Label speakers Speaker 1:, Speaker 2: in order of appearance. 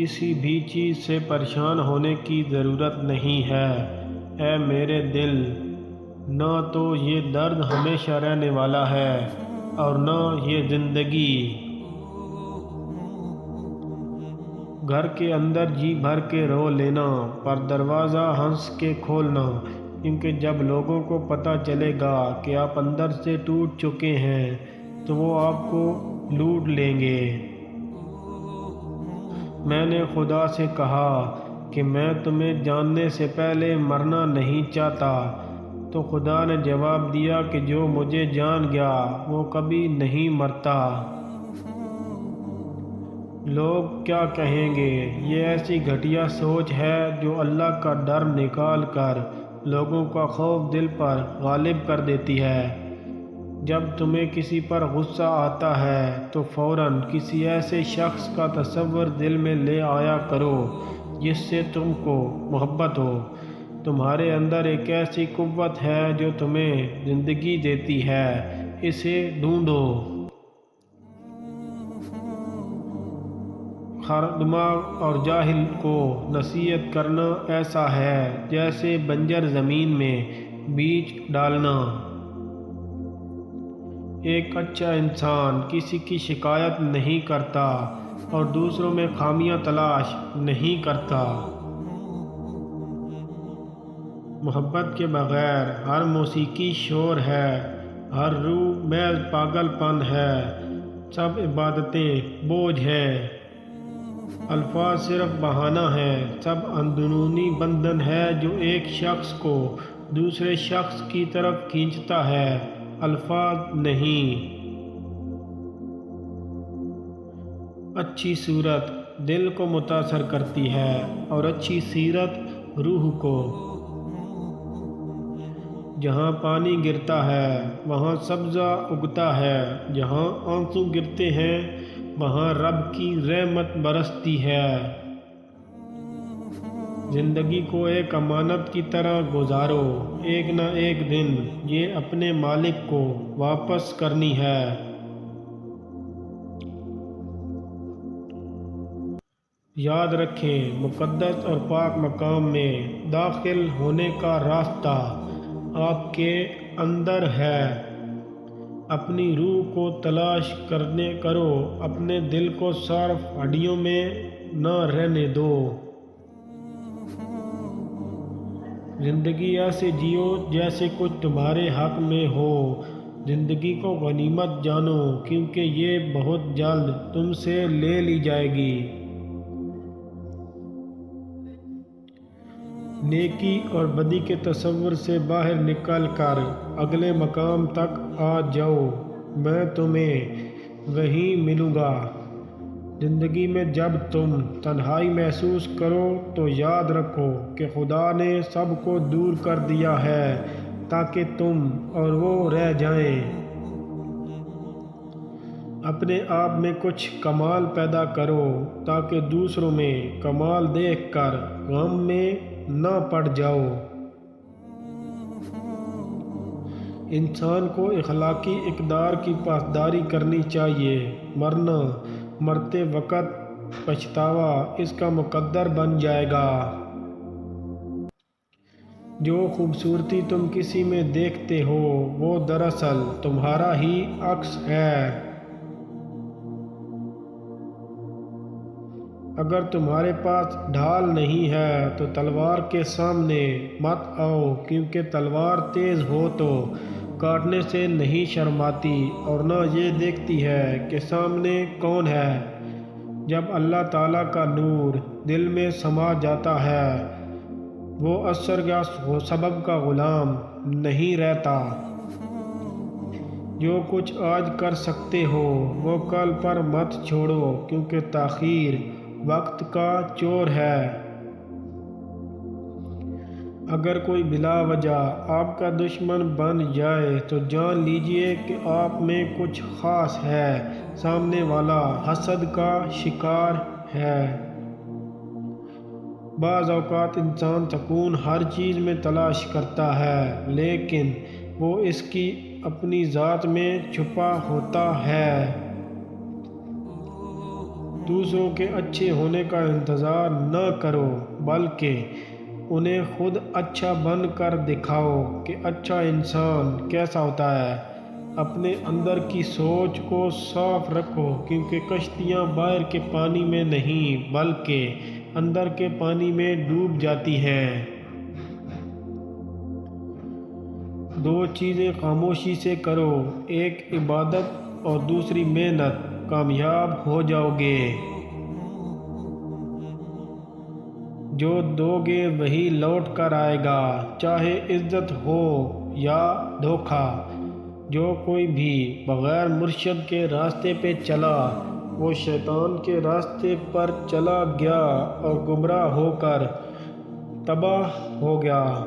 Speaker 1: کسی بھی چیز سے پریشان ہونے کی ضرورت نہیں ہے۔ اے میرے دل، نہ تو یہ درد ہمیشہ رہنے والا ہے اور نہ یہ زندگی۔ گھر کے اندر جی بھر کے رو لینا، پر دروازہ ہنس کے کھولنا، کیونکہ جب لوگوں کو پتہ چلے گا کہ آپ اندر سے ٹوٹ چکے ہیں تو وہ آپ کو لوٹ لیں گے۔ میں نے خدا سے کہا کہ میں تمہیں جاننے سے پہلے مرنا نہیں چاہتا، تو خدا نے جواب دیا کہ جو مجھے جان گیا وہ کبھی نہیں مرتا۔ لوگ کیا کہیں گے؟ یہ ایسی گھٹیا سوچ ہے جو اللہ کا ڈر نکال کر لوگوں کا خوف دل پر غالب کر دیتی ہے۔ جب تمہیں کسی پر غصہ آتا ہے تو فوراً کسی ایسے شخص کا تصور دل میں لے آیا کرو جس سے تم کو محبت ہو۔ تمہارے اندر ایک ایسی قوت ہے جو تمہیں زندگی دیتی ہے، اسے ڈھونڈو۔ ہر دماغ اور جاہل کو نصیحت کرنا ایسا ہے جیسے بنجر زمین میں بیج ڈالنا۔ ایک اچھا انسان کسی کی شکایت نہیں کرتا اور دوسروں میں خامیاں تلاش نہیں کرتا۔ محبت کے بغیر ہر موسیقی شور ہے، ہر روح محض پاگل پن ہے، سب عبادتیں بوجھ ہے۔ الفاظ صرف بہانہ ہے، سب اندرونی بندھن ہے جو ایک شخص کو دوسرے شخص کی طرف کھینچتا ہے، الفاظ نہیں۔ اچھی صورت دل کو متاثر کرتی ہے اور اچھی سیرت روح کو۔ جہاں پانی گرتا ہے وہاں سبزہ اگتا ہے، جہاں آنسو گرتے ہیں وہاں رب کی رحمت برستی ہے۔ زندگی کو ایک امانت کی طرح گزارو، ایک نہ ایک دن یہ اپنے مالک کو واپس کرنی ہے۔ یاد رکھیں، مقدس اور پاک مقام میں داخل ہونے کا راستہ آپ کے اندر ہے۔ اپنی روح کو تلاش کرو، اپنے دل کو صرف ہڈیوں میں نہ رہنے دو۔ زندگی ایسے جیو جیسے کچھ تمہارے حق میں ہو۔ زندگی کو غنیمت جانو کیونکہ یہ بہت جلد تم سے لے لی جائے گی۔ نیکی اور بدی کے تصور سے باہر نکل کر اگلے مقام تک آ جاؤ، میں تمہیں وہیں ملوں گا۔ زندگی میں جب تم تنہائی محسوس کرو تو یاد رکھو کہ خدا نے سب کو دور کر دیا ہے تاکہ تم اور وہ رہ جائیں۔ اپنے آپ میں کچھ کمال پیدا کرو تاکہ دوسروں میں کمال دیکھ کر غم میں نہ پڑ جاؤ۔ انسان کو اخلاقی اقدار کی پاسداری کرنی چاہیے، ورنہ مرتے وقت پچھتاوا اس کا مقدر بن جائے گا۔ جو خوبصورتی تم کسی میں دیکھتے ہو وہ دراصل تمہارا ہی عکس ہے۔ اگر تمہارے پاس ڈھال نہیں ہے تو تلوار کے سامنے مت آؤ، کیونکہ تلوار تیز ہو تو کاٹنے سے نہیں شرماتی اور نہ یہ دیکھتی ہے کہ سامنے کون ہے۔ جب اللہ تعالیٰ کا نور دل میں سما جاتا ہے وہ اثر یا سبب کا غلام نہیں رہتا۔ جو کچھ آج کر سکتے ہو وہ کل پر مت چھوڑو، کیونکہ تاخیر وقت کا چور ہے۔ اگر کوئی بلا وجہ آپ کا دشمن بن جائے تو جان لیجیے کہ آپ میں کچھ خاص ہے، سامنے والا حسد کا شکار ہے۔ بعض اوقات انسان سکون ہر چیز میں تلاش کرتا ہے لیکن وہ اس کی اپنی ذات میں چھپا ہوتا ہے۔ دوسروں کے اچھے ہونے کا انتظار نہ کرو، بلکہ انہیں خود اچھا بن کر دکھاؤ کہ اچھا انسان کیسا ہوتا ہے۔ اپنے اندر کی سوچ کو صاف رکھو، کیونکہ کشتیاں باہر کے پانی میں نہیں بلکہ اندر کے پانی میں ڈوب جاتی ہیں۔ دو چیزیں خاموشی سے کرو، ایک عبادت اور دوسری محنت، کامیاب ہو جاؤ گے۔ جو دو گے وہی لوٹ کر آئے گا، چاہے عزت ہو یا دھوکہ۔ جو کوئی بھی بغیر مرشد کے راستے پہ چلا، وہ شیطان کے راستے پر چلا گیا اور گمراہ ہو کر تباہ ہو گیا۔